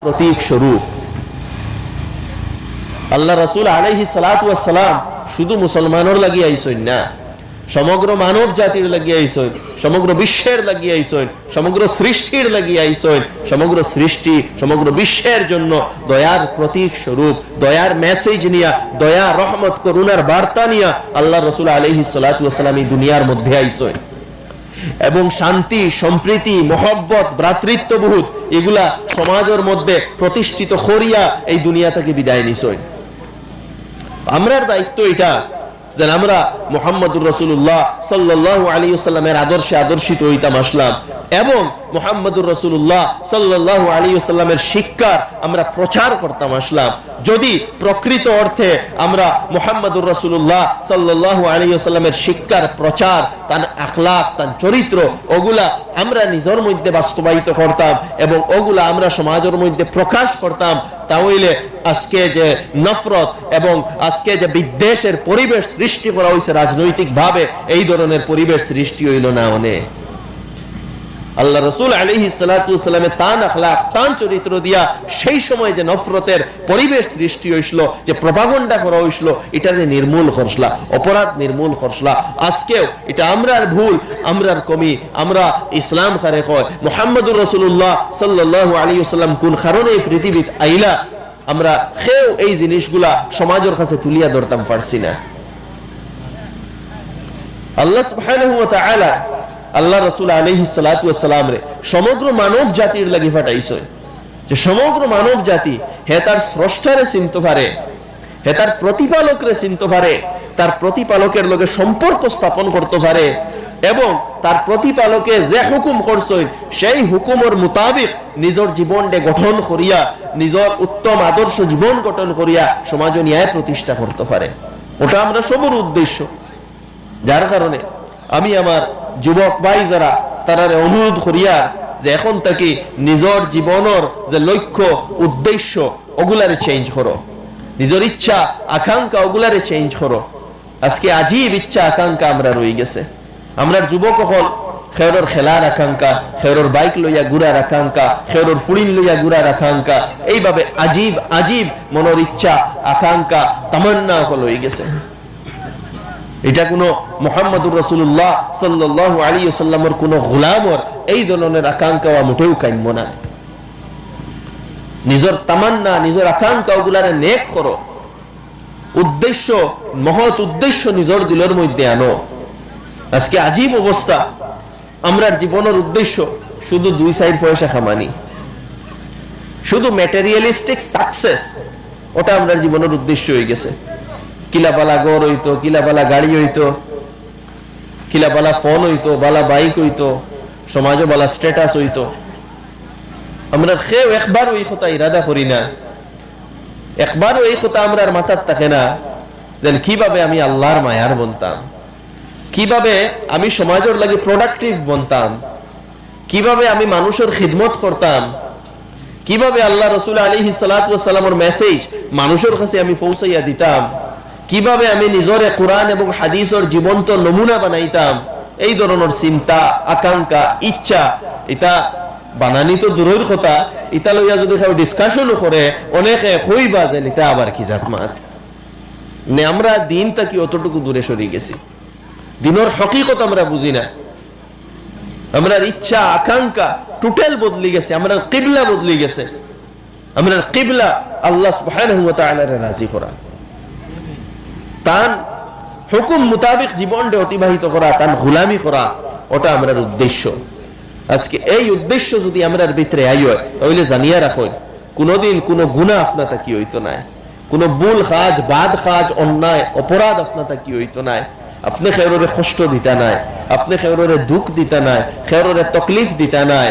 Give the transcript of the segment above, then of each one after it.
প্রতীক স্বরূপ। আল্লাহ রাসূল আলাইহিস সালাতু ওয়াস সালাম শুধু মুসলমানের লাগি আইছেন না, সমগ্র মানব জাতির লাগি আইছেন, সমগ্র বিশ্বের লাগি আইছেন, সমগ্র সৃষ্টির লাগি আইছেন। সমগ্র সৃষ্টি সমগ্র বিশ্বের জন্য দয়ার প্রতীক স্বরূপ, দয়ার মেসেজ নিয়া, দয়া রহমত করুণার বার্তা নিয়া আল্লাহ রাসূল আলাইহিস সালাতু ওয়াস সালাম এই দুনিয়ার মধ্যে আইছেন এবং শান্তি, সম্প্রীতি, মহব্বত, ভ্রাতৃত্ববোধ এগুলা সমাজের মধ্যে প্রতিষ্ঠিত করিয়া এই দুনিয়া থেকে বিদায় নিছেন। আমরার দায়িত্ব এটা যে আমরা মুহাম্মদুর রাসূলুল্লাহ সাল্লাল্লাহু আলাইহি ওয়াসাল্লামের আদর্শে আদর্শিত হইতাম আসলাম এবং মুহাম্মদুর রাসূলুল্লাহ সাল্লাল্লাহু আলাইহি ওয়াসাল্লামের শিক্ষার আমরা প্রচার করতাম আসলাম। যদি প্রকৃত অর্থে আমরা মুহাম্মদুর রাসূলুল্লাহ সাল্লাল্লাহু আলাইহি ওয়াসাল্লামের শিক্ষার প্রচার, তার আখলাক, তার চরিত্র ওগুলা আমরা নিজের মধ্যে বাস্তবায়িত করতাম এবং ওগুলা আমরা সমাজের মধ্যে প্রকাশ করতাম, তাহলে আজকে যে নফরত এবং আজকে যে বিদ্বেষের পরিবেশ সৃষ্টি করা হয়েছে রাজনৈতিক ভাবে, এই ধরনের পরিবেশ সৃষ্টি হইল না। অনেক আল্লাহ রাসূল আলাইহিস সালাতু ওয়াস সালামের তান আখলাক, তান চরিত্র দিয়া সেই সময় যে নফরতের পরিবেশ সৃষ্টি হইছিল, যে প্রপাগান্ডা করা হইছিল, এটারে নির্মূল করছলা, অপরাধ নির্মূল করছলা। আজকেও এটা আমরার ভুল, আমরার কমি। আমরা ইসলাম কারে কয়, মুহাম্মদুর রাসূলুল্লাহ সাল্লাল্লাহু আলাইহি ওয়াসাল্লাম কোন কারণে এই পৃথিবীতে আইলা, আমরা কেউ এই জিনিসগুলা সমাজের কাছে তুলিয়া ধরতাম পারছি না। আল্লাহ সুবহানাহু ওয়া তাআলা আল্লাহ রাসূল আলাইহিস সালাতু ওয়াস সালাম রে সমগ্র মানব জাতির লাগি পাঠাইছে, যে সমগ্র মানব জাতি হে তার স্রষ্টারে চিনতে পারে, হে তার প্রতিপালকরে চিনতে পারে, তার প্রতিপালকের লগে সম্পর্ক স্থাপন করতে পারে এবং তার প্রতিপালকে যে হুকুম করছেন সেই হুকুমের মোতাবেক নিজের জীবনকে গঠন করিয়া, নিজের উত্তম আদর্শ জীবন গঠন করিয়া সমাজে ন্যায় প্রতিষ্ঠা করতে পারে। ওটা আমরা সবার উদ্দেশ্য। যার কারণে আমি আমার যুবক ভাই যারা তারারে অনুরোধ করিয়া যে এখন থেকে নিজের জীবনের যে লক্ষ্য উদ্দেশ্য ওগুলারে চেঞ্জ করো, নিজের ইচ্ছা আকাঙ্ক্ষা ওগুলারে চেঞ্জ করো। আজকে আজীব ইচ্ছা আকাঙ্ক্ষা আমরা রয়ে গেছে। আমরা যুবক হল খেরোর খেলার আকাঙ্ক্ষা, খেরোর বাইক লইয়া ঘুরার আকাঙ্ক্ষা, খেরোর ফুড়িন লইয়া ঘুরার আকাঙ্ক্ষা, এইভাবে আজীব আজীব মনের ইচ্ছা আকাঙ্ক্ষা তামান্না হল হয়ে গেছে। এটা কোনো মুহাম্মদুর রাসূলুল্লাহ সাল্লাল্লাহু আলাইহি ওয়াসাল্লামের কোনো গোলামর এই ধরনের আকাঙ্ক্ষা মোটেও কাম্য না। নিজের তামান্না, নিজের আকাঙ্ক্ষা ওগুলারে নেক করো, উদ্দেশ্য, মহৎ উদ্দেশ্য নিজের দিলের মধ্যে আনো। আজকে আজীব অবস্থা, আমরার জীবনের উদ্দেশ্য শুধু 2-4 পয়সা কামানি, শুধু ম্যাটেরিয়ালিস্টিক সাকসেস, ওটা আমরার জীবনের উদ্দেশ্য হয়ে গেছে। কিলাবালা গড় হইতো, কিলাবালা গাড়ি হইতো, কিলাবালা ফোন হইতো, বালা বাইক হইতো, সমাজে বালা স্ট্যাটাস হইতো। আমরা কেউ একবার ওই কথা ইরাদা করি না, একবারও এই কথা আমরার মাথার থাকে না যে কিভাবে আমি আল্লাহর মায়ার বনতাম, কিভাবে আমি সমাজের লাগি প্রোডাক্টিভ বনতাম, কিভাবে আমি মানুষের খিদমত করতাম, কিভাবে আল্লাহ রাসূল আলাইহিস সালাতু ওয়াস সালামের মেসেজ মানুষের কাছে আমি পৌঁছাইয়া দিতাম, কিভাবে আমি নিজরে কোরআন এবং হাদিসের জীবন্ত নমুনা বানাইতাম। এই ধরনের চিন্তা, আকাঙ্ক্ষা, ইচ্ছা, এটা বানানি তো দূরের কথা, এটা লইয়া যদি কেউ ডিসকাশনও করে অনেকে কইবা যে এটা আবার কি জাতমাত নে। আমরা দিন থেকে অতটুকু দূরে সরে গেছি, দিনের হকিকত আমরা বুঝি না। আমরা ইচ্ছা আকাঙ্ক্ষা টোটাল বদলি গেছে, আমরা কিবলা বদলি গেছে। আমরা কিবলা আল্লাহ সুবহানাহু ওয়া তাআলার রাজি করা, তার হুকুম মোতাবেক জীবনটা অতিবাহিত করা, তার গোলামি করা, ওটা আমরার উদ্দেশ্য। আজকে এই উদ্দেশ্য যদি আমরার ভিতরে আইয়, তাহলে জানিয়া রাখুন কোনোদিন কোনো গুনাহ আপনার কি হইতো না, কোনো ভুল কাজ, বাদ কাজ, অন্যায় অপরাধ আপনার কি হইতো না। আপনি খেরোরে কষ্ট দিতা নাই, আপনি খেরোরে দুঃখ দিতা নাই, খেরোরে তকলিফ দিতা নাই,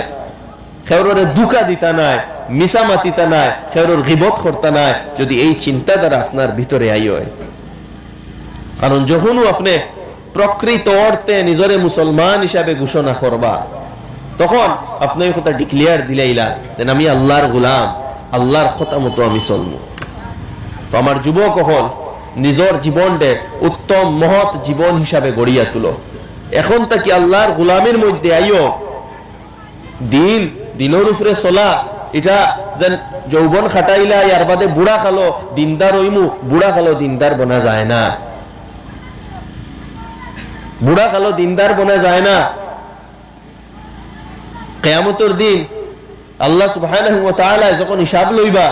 খেরোরে দুঃখা দিতা নাই, মিসামাতিতা নাই, খেরোর গিবত করতা নাই, যদি এই চিন্তাধারা আপনার ভিতরে আইয়। কারণ যখনও আপনি প্রকৃত অর্থে নিজরে মুসলমান হিসাবে ঘোষণা করবা, তখন আপনি কথা ডিক্লেয়ার দিলাইলা যে আমি আল্লাহর গোলাম, আল্লাহর কথা মতো আমি চলবো। তো আমার যুবক হল নিজের জীবনকে উত্তম মহৎ জীবন হিসাবে গড়িয়া তুলো। এখন তাকি আল্লাহর গোলামের মধ্যে আইও, দিন দিনের উপরে চলা, এটা যেন যৌবন খাটাইলা ইয়ার বাদে বুড়া খালো দিনদার হইমু, বুড়া খালো দিনদার বনা যায় না, বুড়া খালো দিনদার বনা যায় না। কিয়ামতের দিন আল্লাহ সুবহানাহু ওয়া তাআলা যখন হিসাব লইবা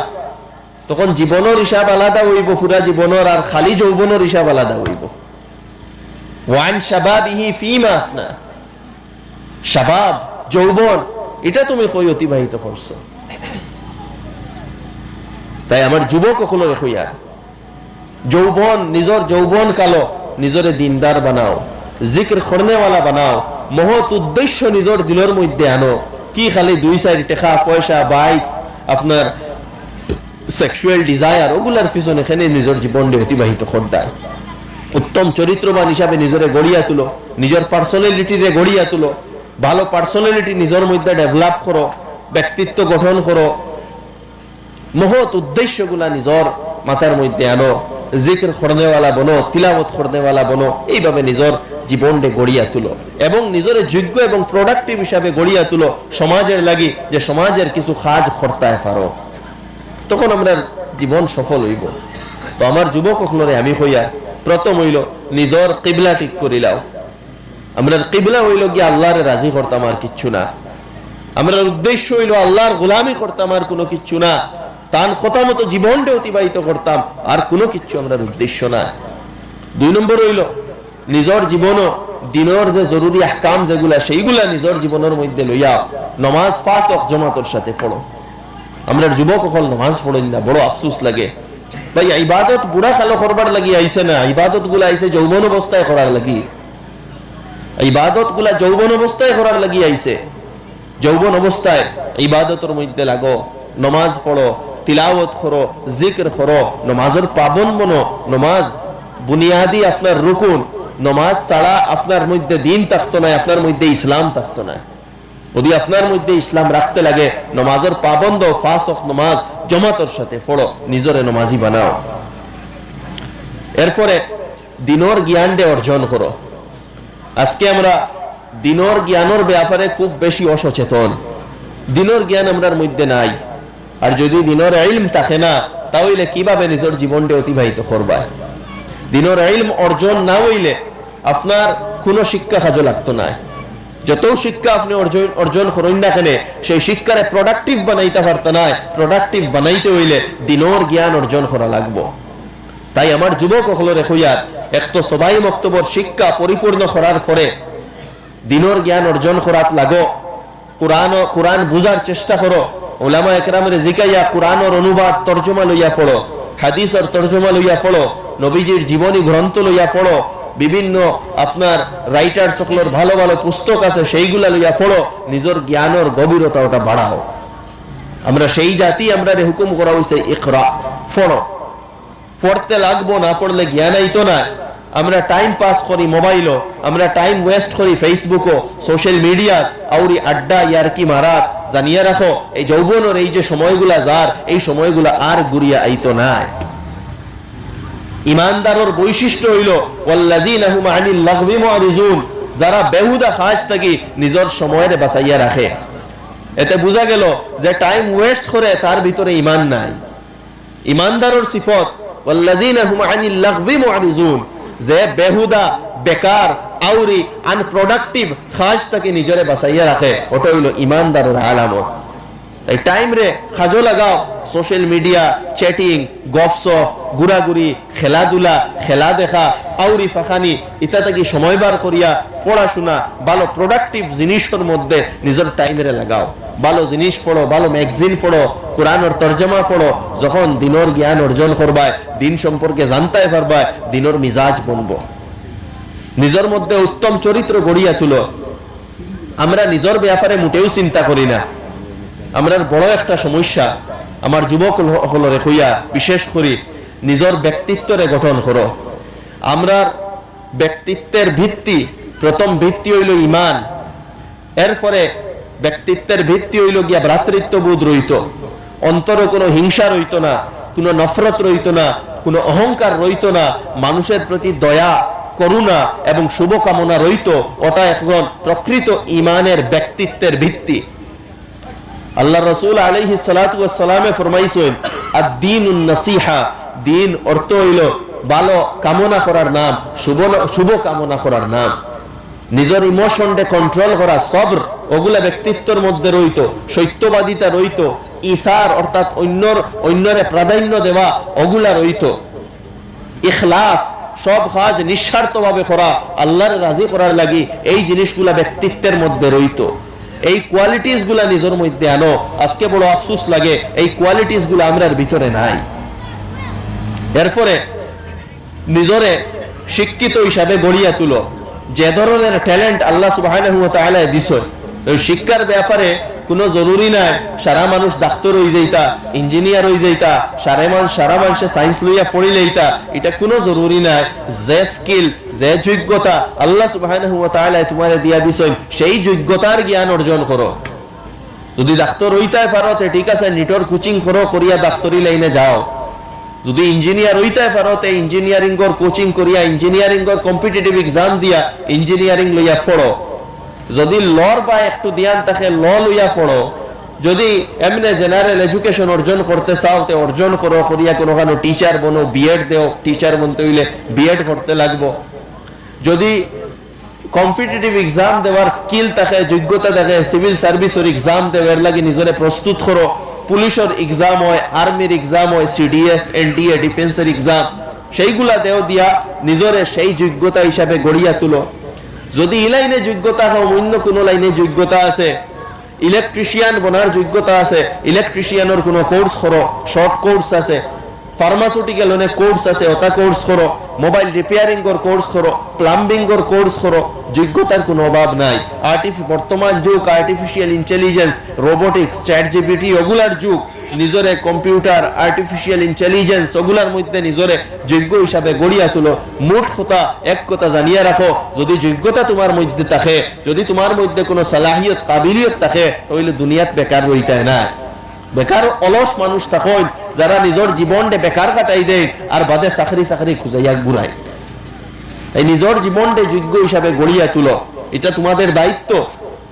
তখন জীবনের হিসাব আলাদা হইব, পুরা জীবনের, আর খালি যৌবনের হিসাব আলাদা হইব। ওয়ান শাবাবিহি ফীমা আফনা, শাবাব যৌবন এটা তুমি কই অতিবাহিত করছো। তাই আমার যুবক সকলের কইয়া যৌবন, নিজের যৌবন কালো নিজরে দিনদার বানাও, জিকির করনেওয়ালা বানাও, মহৎ উদ্দেশ্য নিজের দিলের মধ্যে আনো। কি খালি 2-4 টাকা পয়সা, বাইক, আপনার সেক্সুয়াল ডিজায়ার ওগুলার পিছনে এখানে নিজের জীবনকে অতিবাহিত করদায়। উত্তম চরিত্রবান হিসাবে নিজরে গড়িয়া তুলো, নিজের পার্সোনালিটিরে গড়িয়া তুলো, ভালো পার্সোনালিটি নিজের মধ্যে ডেভেলপ করো, ব্যক্তিত্ব গঠন করো, মহৎ উদ্দেশ্যগুলা নিজের মাথার মধ্যে আনো, জিকির করনেওয়ালা বনো, তিলাওয়াত করনেওয়ালা বনো, এইভাবে নিজের জীবনকে গড়িয়া তুলো এবং নিজের যোগ্য এবং প্রোডাক্টিভ হিসাবে গড়িয়া তুলো সমাজের লাগি, যে সমাজের কিছু কাজ করতে পারো, তখন আমরা জীবন সফল হইব। তো আমার যুবক সকলরে আমি কইয়া প্রথম হইল নিজের কিবলা ঠিক করিলাও। আমরা কিবলা হইল গিয়ে আল্লাহরে রাজি করতাম, আর কিচ্ছু না। আমরা উদ্দেশ্য হইল আল্লাহর গোলামি করতাম, আর কোনো কিচ্ছু না। তার কথা মতো জীবনটা অতিবাহিত করতাম, আর কোনো কিচ্ছু আমরা উদ্দেশ্য না। 2 নম্বর হইল নিজের জীবনও দিনের যে জরুরি আহকাম যেগুলা সেইগুলা নিজের জীবনের মধ্যে লইয়া নামাজ 5 ওয়াক্ত জামাতের সাথে পড়ো। আমরা যুবক সকল নামাজ পড়েন না, বড় আফসোস লাগে। ভাই ইবাদত বুড়া খালো করবার লাগি আইছে না, ইবাদত গুলা আইছে যৌবন অবস্থায় করার লাগি। ইবাদত গুলা যৌবন অবস্থায় করার লাগি আইছে। যৌবন অবস্থায় ইবাদতের মধ্যে লাগো, নামাজ পড়ো, তিলাওয়াত করো, জিকির করো, নামাজের পাবন বনো। নামাজ বুনিয়াদি আপনার রুকুন, নামাজ ছাড়া আপনার মধ্যে দিন থাকতো না, আপনার মধ্যে ইসলাম থাকতো না। যদি আপনার মধ্যে ইসলাম রাখতে লাগে নামাজের পাবন্দ 5 ওয়াক্ত নামাজ জামাতের সাথে পড়ো, নিজরে নামাজি বানাও। এরপরে দিনের জ্ঞানটা অর্জন করো। আজকে আমরা দিনের জ্ঞানের ব্যাপারে খুব বেশি অসচেতন। দিনের জ্ঞান আমরার মধ্যে নাই, আর যদি দিনের ইলম থাকে না তাহলে কিভাবে নিজের জীবনটা অতিবাহিত করবা। দিনের ইলম অর্জন না হইলে আপনার কোনো শিক্ষা কাজে লাগতো না। যত শিক্ষা আপনি অর্জন করেন না কেন, সেই শিক্ষারে প্রোডাক্টিভ বানাইতে পারত না। প্রোডাক্টিভ বানাইতে হইলে দিনের জ্ঞান অর্জন করা লাগবো। তাই আমার যুবক সকলের কইয়া এক তো সবাই মক্তবর শিক্ষা পরিপূর্ণ করার পরে দিনের জ্ঞান অর্জন করাত লাগো। কোরআন বুঝার চেষ্টা করো, উলামা একরামের জিকাইয়া কোরআনের অনুবাদ তর্জমা লইয়া পড়ো, হাদিসের তর্জমা লইয়া পড়ো, নবীজির জীবনী গ্রন্থ লইয়া পড়ো, বিভিন্ন আপনার রাইটার সকলের ভালো ভালো পুস্তক আছে সেইগুলা লইয়া পড়ো, নিজের জ্ঞানের গভীরতা ওটা বাড়াও। আমরা সেই জাতি, আমরা হুকুম করা হইছে ইকরা, পড়ো। পড়তে লাগবো, না পড়লে জ্ঞান আইতো না। আমরা টাইম পাস করি মোবাইলও, আমরা টাইম ওয়েস্ট করি ফেসবুকও, সোশ্যাল মিডিয়া, আউরি আড্ডা ইয়ারকি মারাত। জানিয়া রাখো এই যৌবনের এই যে সময়গুলা যার, এই সময়গুলা আর ঘুরিয়া আইতো না। ইমানদারের বৈশিষ্ট্য হইল ওয়াল্লাযীনা হুম আনিল লাগবি মুআরিজুন, যারা বেহুদা কাজ থেকে নিজের সময়ের বাঁচাইয়া রাখে। এতে বোঝা গেল যে টাইম ওয়েস্ট করে তার ভিতরে ঈমান নাই। ইমানদারের সিফত ওয়াল্লাযীনা হুম আনিল লাগবি মুআরিজুন, যে বেহুদা, বেকার, আউরি আনপ্রোডাক্টিভ কাজ থেকে নিজরে বাঁচাইয়া রাখে, ওটা হইল ইমানদারের আলামত। তাই টাইম রে কাজে লাগাও। সোশ্যাল মিডিয়া, চ্যাটিং, গপসপ, ঘুরাঘুরি, খেলাধুলা, খেলা দেখা, আউরি ফাখানি ইটা থেকে সময় বার করিয়া পড়াশোনা, ভালো প্রোডাক্টিভ জিনিসের মধ্যে নিজের টাইমে লাগাও। ভালো জিনিস পড়ো, ভালো ম্যাগাজিন পড়ো, কোরআনের তরজমা পড়ো। যখন দিনের জ্ঞান অর্জন করবায়, দিন সম্পর্কে জানতে পারবায়, দিনের মিজাজ বনবো, নিজের মধ্যে উত্তম চরিত্র গড়িয়া তুলো। আমরা নিজের ব্যাপারে মোটেও চিন্তা করি না। আমরা বড় একটা সমস্যা, আমার যুবক হলরে হইয়া বিশেষ করি নিজের ব্যক্তিত্বরে গঠন করো। আমরা ব্যক্তিত্বের ভিত্তি, প্রথম ভিত্তি হইল ঈমান, এরপরে ব্যক্তিত্বের ভিত্তি হইল গিয়া ভ্রাতৃত্ববোধ রইত, অন্তরে কোনো হিংসা রইত না, কোনো নফরত রইত না, কোনো অহংকার রইত না, মানুষের প্রতি দয়া, করুণা এবং শুভকামনা রইত। ওটা একজন প্রকৃত ঈমানের ব্যক্তিত্বের ভিত্তি। আল্লাহ রাসূল আলাইহিস সালাতু ওয়াস সালামে ফরমাইছেন আদ-দীনুন নাসিহা, দিন অর্থ হইল ভালো কামনা করার নাম, শুভ কামনা করার নাম। নিজের ইমোশনকে কন্ট্রোল করা, সবর, ওগুলা ব্যক্তিত্বের মধ্যে রইত, সত্যবাদিতা রইত, ইসার অর্থাৎ অন্যরে প্রাধান্য দেওয়া ওগুলা রইত, ইখলাস, সব কাজ নিঃস্বার্থভাবে করা, আল্লাহর রাজি করার লাগি, এই জিনিসগুলা ব্যক্তিত্বের মধ্যে রইত। এই কোয়ালিটিস গুলা নিজের মধ্যে আনো। আজকে বড় আফসোস লাগে এই কোয়ালিটিস গুলা আমরার ভিতরে নাই। এরপরে নিজরে শিক্ষিত হিসাবে গড়িয়া তুলো। যে ধরনের ট্যালেন্ট আল্লাহ সুবহানাহু ওয়া তাআলা দিছে, ওই শিক্ষার ব্যাপারে কোনো জরুরি নাই সারা মানুষ ডাক্তার হয়ে যাইতা, ইঞ্জিনিয়ার হয়ে যাইতা, সারা মানুষে সায়েন্স লইয়া পড়িলেইতা, এটা কোনো জরুরি নাই। যে স্কিল, যে যোগ্যতা আল্লাহ সুবহানাহু ওয়া তাআলা তোমারে দিয়া দিছেন, সেই যোগ্যতার জ্ঞান অর্জন করো। যদি ডাক্তার হইতে পারো তে ঠিক আছে, নিটর কোচিং করো, করিয়া ডাক্তারি লাইনে যাও। যদি ইঞ্জিনিয়ার হইতে পারো তে ইঞ্জিনিয়ারিং এর কোচিং করিয়া, ইঞ্জিনিয়ারিং এর কম্পিটিটিভ এক্সাম দিয়া ইঞ্জিনিয়ারিং লইয়া পড়ো। যদি লর বা একটু ধ্যান থাকে ল লইয়া পড়ো। যদি এমনি জেনারেল এডুকেশন অর্জন করতে চাও তে অর্জন করো, করিয়া কোনো টিচার বনো, বিএড দেও, টিচার বনতে হইলে বিএড করতে লাগবো। যদি কম্পিটিটিভ এক্সাম দেওয়ার স্কিল থাকে, যোগ্যতা থাকে, সিভিল সার্ভিসের এক্সাম দেওয়ার লাগে নিজরে প্রস্তুত করো। পুলিশের এক্সাম হয়, আর্মির এক্সাম হয়, সিডিএস, এনডিএ, ডিফেন্সের এক্সাম, সেইগুলা দেও দিয়া নিজরে সেই যোগ্যতা হিসাবে গড়িয়া তুলো। যদি এই লাইনে যোগ্যতা হয়, অন্য কোনো লাইনে যোগ্যতা আছে, ইলেকট্রিশিয়ান বনার যোগ্যতা আছে, ইলেকট্রিশিয়ানের কোনো কোর্স করো, শর্ট কোর্স আছে, ফার্মাসিউটিক্যাল অনেক কোর্স আছে, ওটা কোর্স করো, মোবাইল রিপেয়ারিং এর কোর্স করো, প্লাম্বিং এর কোর্স করো, যোগ্যতার কোনো অভাব নাই। বর্তমান যুগ artificial intelligence, robotics, chat GPT ওগুলার যুগ। নিজরে কম্পিউটার, আর্টিফিশিয়াল ইন্টেলিজেন্স ওগুলার মধ্যে নিজরে যোগ্য হিসাবে গড়িয়া তুলো। মোট কথা, এক কথা জানিয়া রাখো, যদি যোগ্যতা তোমার মধ্যে থাকে, যদি তোমার মধ্যে কোনো সালাহিয়ত, কাবিলিয়ত থাকে, তাহলে দুনিয়াত বেকার রইতে না। বেকার অলস মানুষ থাকেন যারা নিজের জীবনটা বেকার কাটাই দেয় আর বাদে চাকরি খুঁজাইয়া ঘুরায়। এই নিজের জীবনটা যোগ্য হিসাবে গড়িয়া তুলো, এটা তোমাদের দায়িত্ব।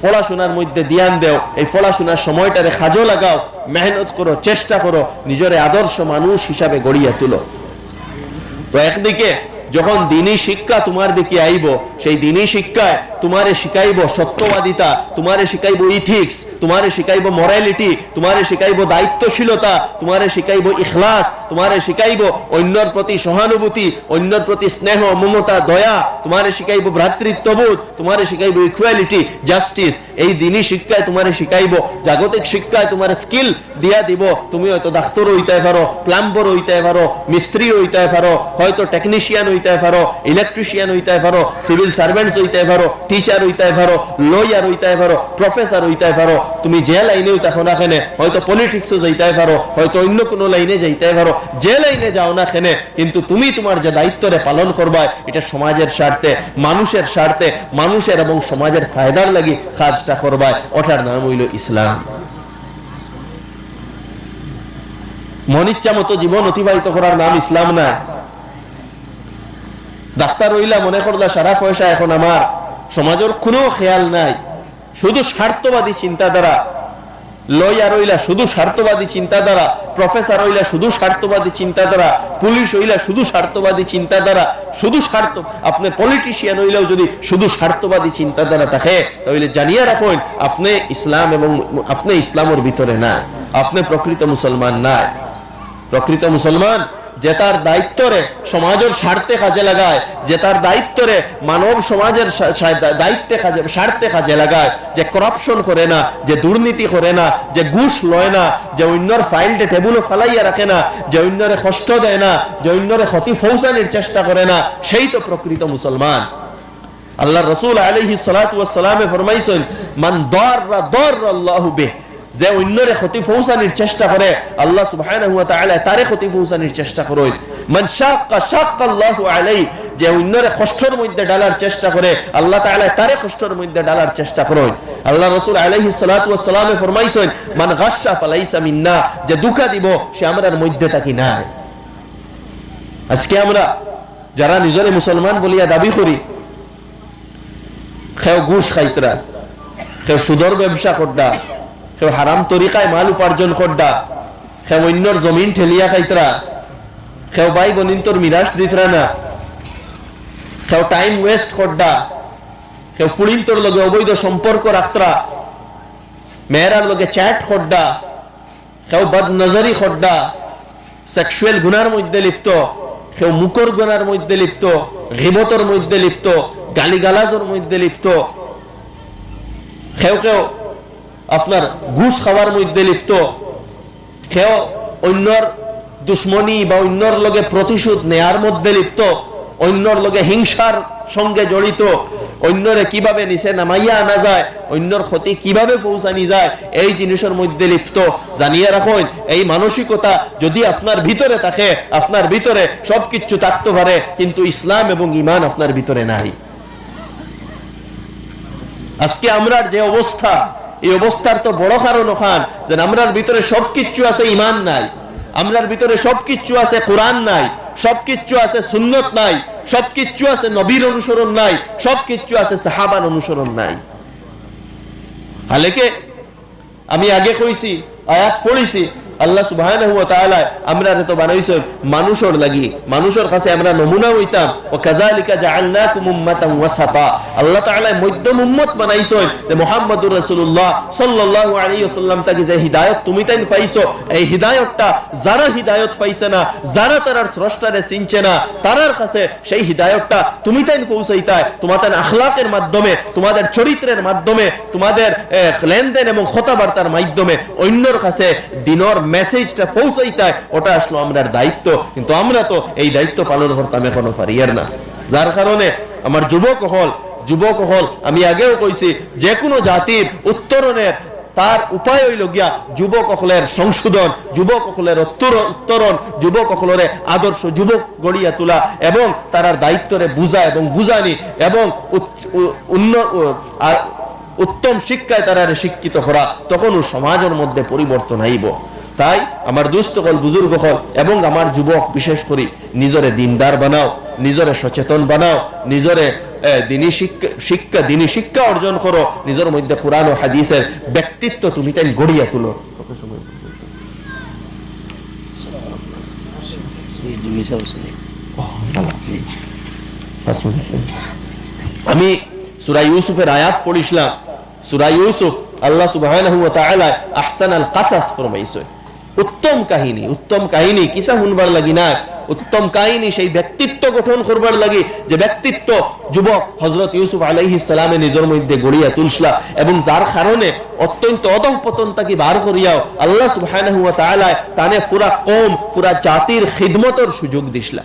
পড়াশোনার মধ্যে ধ্যান দেও, এই পড়াশোনার সময়টারে কাজে লাগাও, মেহনত করো, চেষ্টা করো, নিজের আদর্শ মানুষ হিসাবে গড়িয়া তুলো। তো একদিকে যখন দিনী শিক্ষা তোমার দিকে আইব, সেই দিনী শিক্ষায় তোমারে শিখাইব সত্যবাদিতা, তোমারে শিখাইব ইথিক্স, তোমারে শিখাইব মরালিটি, তোমারে শিখাইব দায়িত্বশীলতা, তোমারে শিখাইব ইখলাস, তোমারে শিখাইব অন্যর প্রতি সহানুভূতি, অন্যর প্রতি স্নেহ, মমতা, দয়া, তোমারে শিখাইব ভ্রাতৃত্ববোধ, তোমারে শিখাইব ইকুয়ালিটি, জাস্টিস। এই দিনী শিক্ষায় তোমারে শিখাইব। জাগতিক শিক্ষায় তোমার স্কিল দিয়া দিব। তুমি হয়তো ডাক্তার হইতে পারো, প্লাম্বার হইতে পারো, মিস্ত্রি হইতে পারো, হয়তো টেকনিশিয়ান হইতে পারো, ইলেকট্রিশিয়ান হইতে পারো, সিভিল সার্ভেন্টস হইতে পারো, টিচার হইতে পারো, লয়ার হইতে পারো, প্রফেসর হইতে পারো। তুমি যে লাইনে থাকো না কেনে, হয়তো পলিটিক্সও যাইতে পারো, হয়তো অন্য কোনো লাইনে যাইতে পারো, যে লাইনে যাও না কেনে, কিন্তু তুমি তোমার যে দায়িত্বরে পালন করবা, এটা সমাজের স্বার্থে, মানুষের স্বার্থে, মানুষের এবং সমাজের ফায়দার লাগি কাজটা করবা। ওটার নাম হইল ইসলাম। মন ইচ্ছা মতো জীবন অতিবাহিত করার নাম ইসলাম না। ডাক্তার হইলা মনে করলা সারা পয়সা এখন আমার, সমাজের কোনো খেয়াল নাই, শুধু স্বার্থবাদী চিন্তাধারা। লয়ার হইলা শুধু স্বার্থবাদী চিন্তাধারা, প্রফেসর হইলা শুধু স্বার্থবাদী চিন্তাধারা, পুলিশ হইলা শুধু স্বার্থবাদী চিন্তাধারা, শুধু স্বার্থ। আপনি পলিটিশিয়ান হইলেও যদি শুধু স্বার্থবাদী চিন্তাধারা থাকে, তাহলে জানিয়ে রাখুন আপনি ইসলাম এবং আপনি ইসলামের ভিতরে না, আপনি প্রকৃত মুসলমান না। প্রকৃত মুসলমান যে তার দায়িত্বরে সমাজের স্বার্থে কাজে লাগায়, যে তার দায়িত্বরে মানব সমাজের দায়িত্বে স্বার্থে কাজে লাগায়, যে করাপশন করে না, যে দুর্নীতি করে না, যে ঘুষ লয় না, যে অন্যর ফাইলটা টেবুলে ফালাইয়া রাখে না, যে অন্যরে কষ্ট দেয় না, যে অন্যরে ক্ষতি পৌঁছানোর চেষ্টা করে না, সেই তো প্রকৃত মুসলমান। আল্লাহ রাসূল আলাইহিস সালাতু ওয়াস সালামে ফরমাইছেন, মান দাররাল্লাহু বিহি, যে অন্যরে ক্ষতি পৌঁছানোর চেষ্টা করে, আল্লাহ সুবহানাহু ওয়া তাআলা তারে ক্ষতি পৌঁছানোর চেষ্টা করে। মান শাক্কাল্লাহু আলাইহি, যে অন্যরে কষ্টের মধ্যে ডালার চেষ্টা করে, আল্লাহ তাআলা তারে কষ্টের মধ্যে ডালার চেষ্টা করে। আল্লাহ রাসূল আলাইহিস সালাতু ওয়াস সালামে ফরমাইছেন, মান গাশশা ফালাইসা মিন্না, যে ধোঁকা দিব সে আমরার মধ্যে থাকি না। আজকে আমরা যারা নিজরে মুসলমান বলিয়া দাবি করি, কেউ ঘুষ খাইতরা, কেউ সুদর ব্যবসা করদা, কেউ হারাম তরিকায় মাল উপার্জন করডা, কেউ অন্যর জমিন ঠেলিয়া খাইতরা, কেউ ভাই বনিন্তর মিরাজ দিতরা না, কেউ টাইম ওয়েস্ট করডা, কেউ পুলিন্তর লগে অবৈধ সম্পর্ক রাখতরা, মেয়েরার লগে চ্যাট করডা, কেউ বদনজরি করডা, সেক্সুয়াল গুনার মধ্যে লিপ্ত, কেউ মুকর গুনার মধ্যে লিপ্ত, গিবতর মধ্যে লিপ্ত, গালিগালাজের মধ্যে লিপ্ত, কেউ কেউ আপনার ঘুষ খাওয়ার মধ্যে লিপ্ত, কেউ অন্যর দুশ্মনী বা অন্যর লগে প্রতিশোধ নেয়ার মধ্যে লিপ্ত, অন্যর লগে হিংসার সঙ্গে জড়িত, অন্যরে কিভাবে নিচে নামাইয়া আনা যায়, অন্যর ক্ষতি কিভাবে পৌঁছানি যায়, এই জিনিসের মধ্যে লিপ্ত। জানিয়ে রাখুন, এই মানসিকতা যদি আপনার ভিতরে থাকে, আপনার ভিতরে সবকিছু থাকতে পারে, কিন্তু ইসলাম এবং ঈমান আপনার ভিতরে নাই। আজকে আমরার যে অবস্থা, এই অবস্থার তো বড় কারণ ওখান যে আমরার ভিতরে সবকিছু আছে, ঈমান নাই। আমরার ভিতরে সবকিছু আছে, কোরআন নাই। সবকিছু আছে, সুন্নত নাই। সবকিছু আছে, নবীর অনুসরণ নাই। সবকিছু আছে, সাহাবার অনুসরণ নাই। হালেকে আমি আগে কইছি, আয়াত পড়িছি, আল্লাহ সুবহানাহু ওয়া তাআলা আমরা তো বানাইছো মানুষের লাগি, মানুষের কাছে আমরা নমুনা হইতাম। ও কাযালিকা জাআলনাকুম উম্মাতান ওয়াসাতা, আল্লাহ তাআলা মধ্যম উম্মত বানাইছো যে মুহাম্মদুর রাসূলুল্লাহ সাল্লাল্লাহু আলাইহি ওয়াসাল্লাম তাকে যে হিদায়াত তুমি তাই পাইছো, এই হিদায়াতটা যারা হিদায়াত পাইছে না, যারা তার স্রষ্টারে চিনছে না, তারার কাছে সেই হিদায়াতটা তুমি তাই পৌঁছাইতায় তোমাদের আখলাকের মাধ্যমে, তোমাদের চরিত্রের মাধ্যমে, তোমাদের লেনদেন এবং কথাবার্তার মাধ্যমে অন্যর কাছে দিনের মেসেজটা পৌঁছাইতায়। ওটা আসলো আমরার দায়িত্ব, কিন্তু আমরা তো এই দায়িত্ব পালন করতাম এখনো পারিয়ার না। যার কারণে আমার যুবক হল আমি আগেও কইছি, যে কোনো জাতির উত্তরণের তার উপায় হইল গিয়া যুবক হলের সংশোধন, যুবক হলের উত্তরণ, যুবক হলের আদর্শ যুবক গড়িয়া তোলা এবং তার দায়িত্বরে বুঝা এবং বুঝানি এবং উত্তম শিক্ষায় তারা শিক্ষিত করা, তখন সমাজের মধ্যে পরিবর্তন আইব। তাই আমার দুস্থ হল, বুজুর্গ হল এবং আমার যুবক বিশেষ করে নিজরে দিনদার বানাও, নিজরে সচেতন বানাও, নিজরে দিনী শিক্ষা অর্জন করো, নিজের মধ্যে কোরআন ও হাদিসের ব্যক্তিত্ব তুমি তাই গড়িয়া তুলো। আমি সূরা ইউসুফের আয়াত পড়িছিলাম। সূরা ইউসুফ আল্লাহ সুবহানাহু ওয়া তাআলা আহসানাল কাসাস ফরমাইছে। উত্তম কাহিনী কিসা শুনবার লাগি না, উত্তম কাহিনী সেই ব্যক্তিত্ব গঠন করবার লাগি যে ব্যক্তিত্ব যুবক হযরত ইউসুফ আলাইহিস সালামে নিজের মধ্যে গড়িয়া তুলছলা এবং যার কারণে অত্যন্ত অধঃপতন তাকে বার করিয়াও আল্লাহ সুবহানাহু ওয়া তাআলা তানে পুরা কওম, পুরা জাতির খিদমতের সুযোগ দিছলা।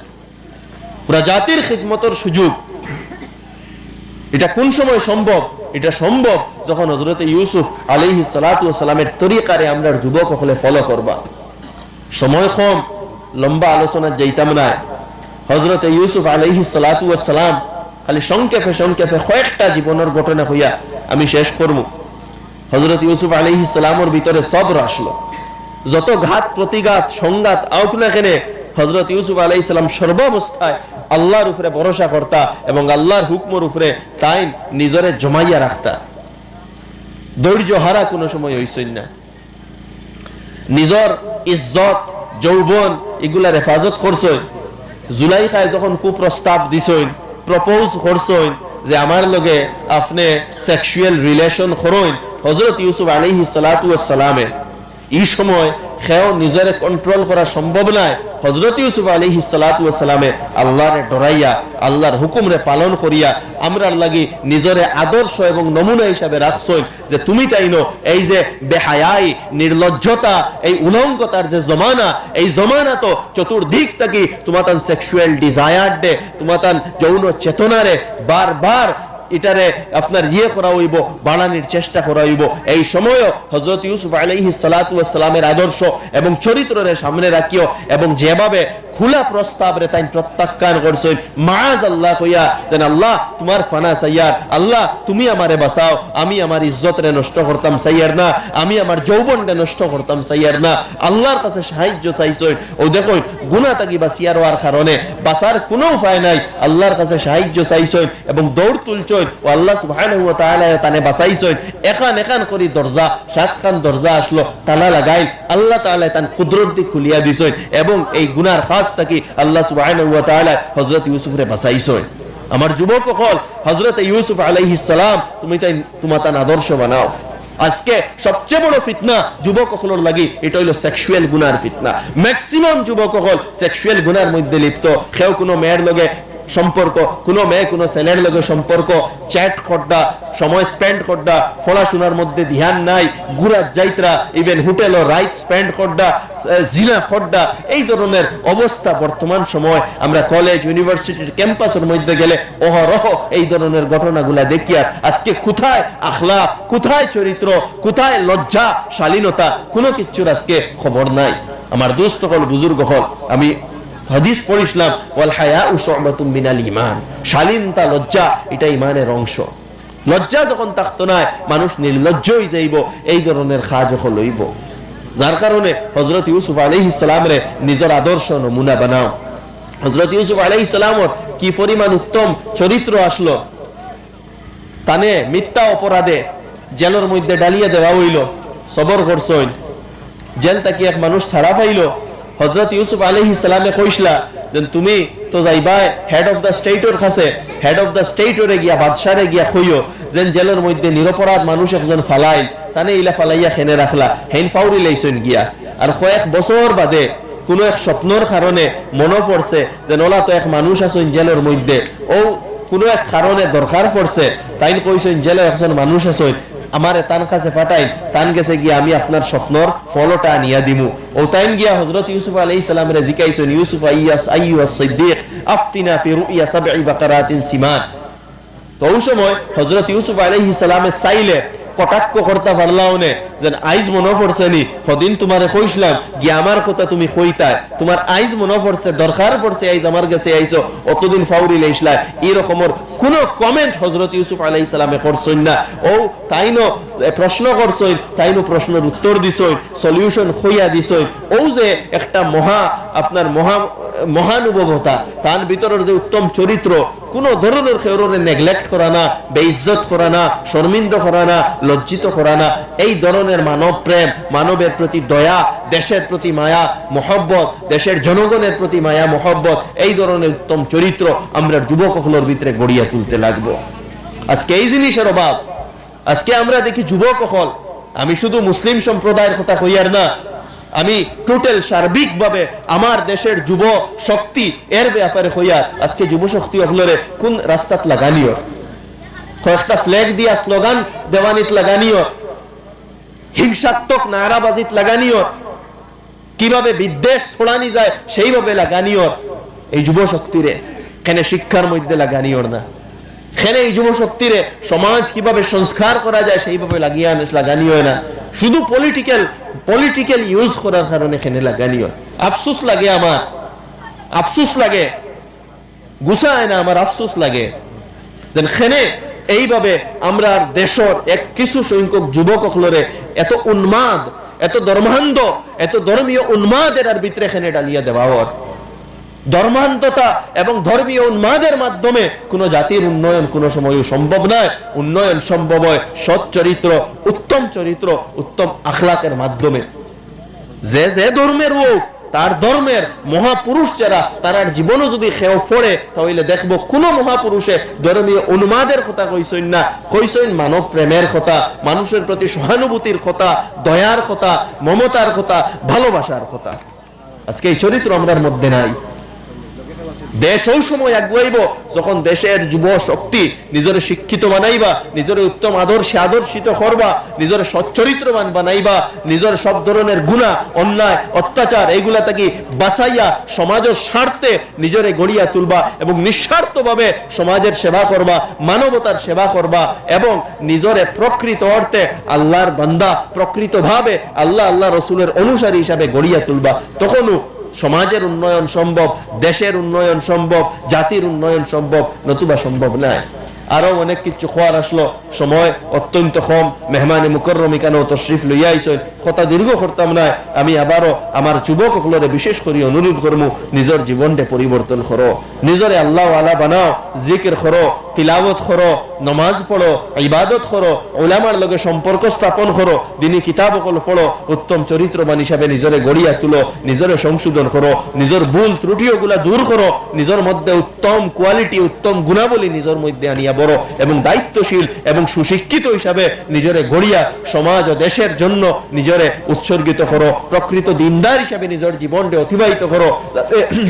পুরা জাতির খিদমতের সুযোগ, এটা কোন সময় সম্ভব? এটা সম্ভব যখন হযরত ইউসুফ আলাইহিস সালাতু ওয়াস সালামের তরিকারে আমরা যুবক হলে ফলো করবা। সময় কম, লম্বা আলোচনা যাইতাম না। হযরত ইউসুফ আলাইহিস সালাতু ওয়াস সালাম খালি সংক্ষেপে কয়েকটা জীবনের ঘটনা হইয়া আমি শেষ করব। হযরত ইউসুফ আলাইহিস সালামের ভিতরে সবর আসলো। যত ঘাত প্রতিঘাত সংঘাত আউক না কেন, হযরত ইউসুফ আলাইহিস সালাম সর্বাবস্থায় আল্লাহর উপরে ভরসা করতা এবং আল্লাহর হুকমের উপরে তাই নিজরে জমাইয়া রাখতা। ধৈর্য হারা কোনো সময় হইছেন না। নিজর ইজ্জত যৌবন এগুলার হেফাজত করছেন। জুলাইখায় যখন কুপ্রস্তাব দিছেন, প্রপোজ করছেন যে আমার লগে আপনি সেক্সুয়াল রিলেশন করেন, হযরত ইউসুফ আলাইহিস সালাতু ওয়াস সালামে এই সময় খেও নিজরে কন্ট্রোল করা সম্ভব নয়। হযরত ইউসুফ আলাইহিস সালাতু ওয়াস সালামে আল্লাহরে ডরাইয়া, আল্লাহর হুকুমরে পালন করিয়া আমরার লাগি নিজরে আদর্শ এবং নমুনা হিসাবে রাখছই যে তুমি তাইনো এই যে বেহায়াই, নির্লজ্জতা, এই উলঙ্গতার যে জমানা, এই জমানা তো চতুর্দিক থেকে তোমাতান সেক্সুয়াল ডিজায়ার দে, তোমাতান যৌন চেতনারে বারবার এটারে আপনার করা হইব, বাড়ানোর চেষ্টা করা হইব। এই সময়ও হযরত ইউসুফ আলাইহিস সালাতু ওয়াস সালামের আদর্শ এবং চরিত্রের সামনে রাখিও এবং যেভাবে খোলা প্রস্তাব রে তাই প্রত্যাখ্যান করছেন মাআজ আল্লাহ কইয়া যেন আল্লাহ তোমার ফানা সাইয়ার, আল্লাহ তুমি আমারে বাঁচাও, আমি আমার ইজ্জত রে নষ্ট করতাম সাইয়ার না, আমি আমার যৌবন রে নষ্ট করতাম সাইয়ার না, আল্লাহর কাছে সাহায্য চাইছেন। ও দেখুন গুনাহ থাকি বাঁচিয়ার হওয়ার কারণে বাঁচার কোনো উপায় নাই, আল্লাহর কাছে সাহায্য চাইছেন এবং দৌড় তুলছেন ও আল্লাহ সুবহানাহু ওয়া তাআলা তানে বাঁচাইছেন। এখান করে দরজা 7 খান দরজা আসলো, তালা লাগাই আল্লাহ তাআলা তান কুদরত দি খুলিয়া দিছেন এবং এই গুনার ফাঁস থাকি আল্লাহ সুবহানাহু ওয়া তাআলা হযরত ইউসুফরে বাঁচাইছেন। আমার যুবক হল হযরত ইউসুফ আলাইহিস সালাম তুমি তাই তোমার তান আদর্শ বানাও। আজকে সবচেয়ে বড় ফিতনা যুবক হলর লাগি এটা হইল সেক্সুয়াল গুনার ফিতনা। ম্যাক্সিমাম যুবক হল সেক্সুয়াল গুনার মধ্যে লিপ্ত। কেউ কোনো মেয়ের লগে সম্পর্ক, কোনো মেয়ে কোনো ছেলের লগে সম্পর্ক, চ্যাট করডা, সময় স্পেন্ড করডা, পড়াশোনার মধ্যে ধ্যান নাই, ঘুরার যাইত্রা, ইভেন হোটেলও রাইট স্পেন্ড করডা, জিনা করডা, এই ধরনের অবস্থা বর্তমান সময় আমরা কলেজ ইউনিভার্সিটির ক্যাম্পাসের মধ্যে গেলে অহরহ এই ধরনের ঘটনাগুলা দেখি। আর আজকে কোথায় আখলাক, কোথায় চরিত্র, কোথায় লজ্জা শালীনতা, কোনো কিছুর আজকে খবর নাই। আমার দোস্ত হল বুজুর্গ হল আমি হাদিস পড়িছিলাম ওয়াল হায়াউ শু'বাতুম মিনাল ঈমান, শালীনতা লজ্জা এটা ঈমানের অংশ। লজ্জা যখন থাকতো না মানুষ নির্লজ্জ হয়ে যাইব, এই ধরনের কাজ হইব। যার কারণে হযরত ইউসুফ আলাইহিস সালামের নিজের আদর্শ নমুনা বানাও। হযরত ইউসুফ আলাইহিস সালামর কি পরিমাণ উত্তম চরিত্র আসলো, তানে মিথ্যা অপরাধে জেলের মধ্যে ডালিয়ে দেওয়া হইল, সবর করছেন, জেল থেকে এক মানুষ ছাড়া পাইল। হযরত ইউসুফ আলাইহিস সালামে কইসলা যে তুমি তো যাইবা হেড অফ দা স্টেটর কাছে, হেড অফ দা স্টেটরে গিয়া বাদশারে গিয়া কইও যে জেলের মধ্যে নিরপরাধ মানুষ একজন ফালাই, তানে ইলা ফালাইয়া খেনে রাখলা, হেন ফাউরি লাইছেন গিয়া। আর কয়েক বছর বাদে কোনো এক স্বপ্নর কারণে মনে পড়ছে যে ওলা তো এক মানুষ আছেন জেলের মধ্যে, ও কোনো এক কারণে দরকার পড়ছে, তাই কইছেন জেলে একজন মানুষ আছেন, আমারে তান কাছে পাঠাই, তান গেছে গিয়া আমি আপনার স্বপ্নর ফলটা নিয়া দিমু। ও তাইন গিয়া হযরত ইউসুফ আলাইহিস সালামের জিকাইছেন ইউসুফ আইয়ুস সিদ্দিক আফতিনা ফি রুইয়া সাবঈ বাকারাতিন সিমান। তো ওই সময় হযরত ইউসুফ আলাইহিস সালামের চাইলে কটাক্ষ করতে পারলাও নে যে আইজ মনে পড়ছে নি কদিন তোমারে কইছিলাম গিয়া আমার কথা তুমি কইতায়, তোমার আইজ মনে পড়ছে দরকার পড়ছে আইজ আমার কাছে আইছো, অতদিন ফাউরি লাইছলা, এই রকমের কোনো কমেন্ট হযরত ইউসুফ আলাইহিস সালামে করছেন না। ও তাইনো প্রশ্ন করছেন, তাইনো প্রশ্নের উত্তর দিছেন, সলিউশন কইয়া দিছেন। ও যে একটা আপনার মহানুভবতা, তার ভিতরের যে উত্তম চরিত্র, কোন ধরনের খেউরে নেগলেক্ট করা না, বেইজ্জত করা না, শর্মিন্দা করা না, লজ্জিত করা না, এই ধরনের মানব প্রেম, মানবের প্রতি দয়া, দেশের প্রতি মায়া মহব্বত, দেশের জনগণের প্রতি মায়া মহব্বত, এই ধরনের উত্তম চরিত্র আমরা যুবকগুলোর ভিতরে গড়িয়া তুলতে লাগবো। আজকে এই জিনিসের অভাব। আজকে আমরা দেখি যুবকহল, আমি শুধু মুসলিম সম্প্রদায়ের কথা কইয়ার না, আমি টোটাল সার্বিকভাবে আমার দেশের যুব শক্তি এর ব্যাপারে হইয়া আজকে যুব শক্তি হলরে কোন রাস্তাত লাগানিও, কয়েকটা ফ্ল্যাগ দিয়া স্লোগান দেওয়ানিত লাগানিও, হিংসাত্মক নারাবাজিত লাগানিও, কিভাবে বিদ্বেষ ছড়ানি যায় সেইভাবে লাগানিও। এই যুব শক্তিরে কেন শিক্ষার মধ্যে লাগানিও না, কেন এই যুব শক্তিরে সমাজ কিভাবে সংস্কার করা যায় সেইভাবে লাগানিও না, শুধু পলিটিক্যাল ইউজ করার কারণে এখানে লাগানিও। আফসোস লাগে, আমার আফসোস লাগে, গুছায় না, আমার আফসোস লাগে যে এখানে এইভাবে আমরা দেশের এক কিছু সংখ্যক যুবক হলরে এত উন্মাদ, এত ধর্মান্ধ, এত ধর্মীয় উন্মাদের আর ভিতরে এখানে ডালিয়া দেওয়া হওয়ার। ধর্মান্ধতা এবং ধর্মীয় উন্মাদের মাধ্যমে কোন জাতির উন্নয়ন কোন সময় সম্ভব নয়। উন্নয়ন সম্ভব হয় সৎ চরিত্র, উত্তম আখলাকের মাধ্যমে। যে ধর্মের হোক, তার ধর্মের মহাপুরুষ যারা, তার জীবনও যদি খেয়ে পড়ে তাহলে দেখবো কোন মহাপুরুষে ধর্মীয় উন্মাদের কথা কইছেন না, কইছেন মানব প্রেমের কথা, মানুষের প্রতি সহানুভূতির কথা, দয়ার কথা, মমতার কথা, ভালোবাসার কথা। আজকে এই চরিত্র আমরার মধ্যে নাই। দেশ ওই সময় আগুয়াইব যখন দেশের যুব শক্তি নিজের শিক্ষিত বানাইবা, নিজের উত্তম আদর্শে আদর্শিত করবা, নিজের সচ্চরিত্রবান বানাইবা, নিজের সব ধরনের গুনাহ, অন্যায়, অত্যাচার এইগুলা থেকে বাঁচাইয়া সমাজের স্বার্থে নিজেরে গড়িয়া তুলবা এবং নিঃস্বার্থভাবে সমাজের সেবা করবা, মানবতার সেবা করবা এবং নিজেরে প্রকৃত অর্থে আল্লাহর বান্দা, প্রকৃতভাবে আল্লাহ রসুলের অনুসারী হিসাবে গড়িয়া তুলবা। তখনও সমাজের উন্নয়ন সম্ভব, দেশের উন্নয়ন সম্ভব, জাতির উন্নয়ন সম্ভব, নতুবা সম্ভব নয়। আরো অনেক কিছু খোয়ার আসলো, সময় অত্যন্ত কম। মেহমানে মুকররম কেন তশরিফ লইয়া আইছেন, কথা দীর্ঘ করতাম না। আমি আবারও আমার যুবক সকলরে বিশেষ করে অনুরোধ করমু, নিজের জীবনটা পরিবর্তন করো, নিজরে আল্লাহ ওয়ালা বানাও, জিকির করো, তিলাওয়াত করো, নমাজ পড়ো, ইবাদত করো, উলামার লগে সম্পর্ক স্থাপন করো, দিনী কিতাব সকল পড়ো, উত্তম চরিত্রবান হিসাবে নিজরে গড়িয়া তুলো, নিজরে সংশোধন করো, নিজের ভুল ত্রুটিগুলা দূর করো, নিজের মধ্যে উত্তম কোয়ালিটি, উত্তম গুণাবলী নিজের মধ্যে আনিয়া বড় এবং দায়িত্বশীল এবং সুশিক্ষিত হিসাবে নিজরে গড়িয়া সমাজ ও দেশের জন্য নিজরে উৎসর্গিত করো, প্রকৃত দিনদার হিসাবে নিজের জীবনকে অতিবাহিত করো,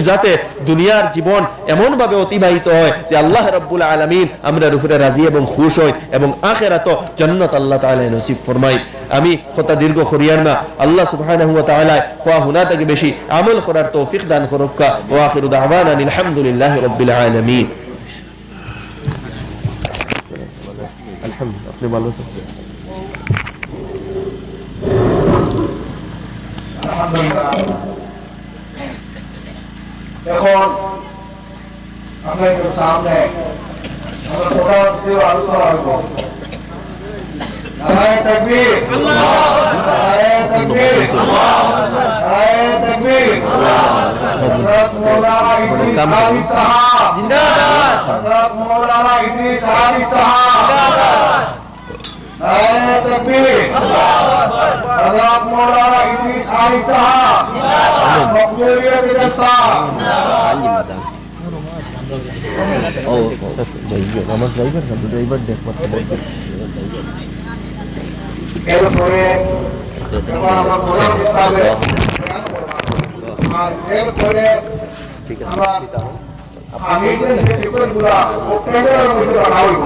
যাতে দুনিয়ার জীবন এমন ভাবে অতিবাহিত হয় যে আল্লাহ রাব্বুল আলামিন আমরার উপরে রাজি এবং খুশ হয় এবং আখিরাতে জান্নাত আল্লাহ তাআলা নসিব ফরমায়। আমি কথা দীর্ঘ করিয়ার না, আল্লাহ সুবহানাহু ওয়া তাআলা খোয়া হুনা থেকে বেশি আমল করার তৌফিক দান করুক। ওয়া আখিরু দাওয়ানা আলহামদুলিল্লাহি রাব্বিল আলামিন। আলহামদুলিল্লাহ, আপনি ভালো থাকবেন। এখন আপনাদের সামনে আমরা কোরআন দিয়ে আলোচনা করব। নারায়ে তাকবীর, নারায়ে তাকবীর, নারায়ে তাকবীর। হযরত মাওলানা ইদ্রিস আলী সাহেব জিন্দাবাদ, হযরত মাওলানা ইদ্রিস আলী সাহেব জিন্দাবাদ। নারায়ে তাকবীর, আল্লাহু আকবার। হযরত মাওলানা ইদ্রিস আলী সাহেব জিন্দাবাদ, মকবুলিয়ত জলসা জিন্দাবাদ। ও আমার ড্রাইভার দেখো এরপরে আমরা প্রধান হিসাবে আর এরপরে আমরা আমি যে রিপোর্টগুলো ও প্রেরণা হইব।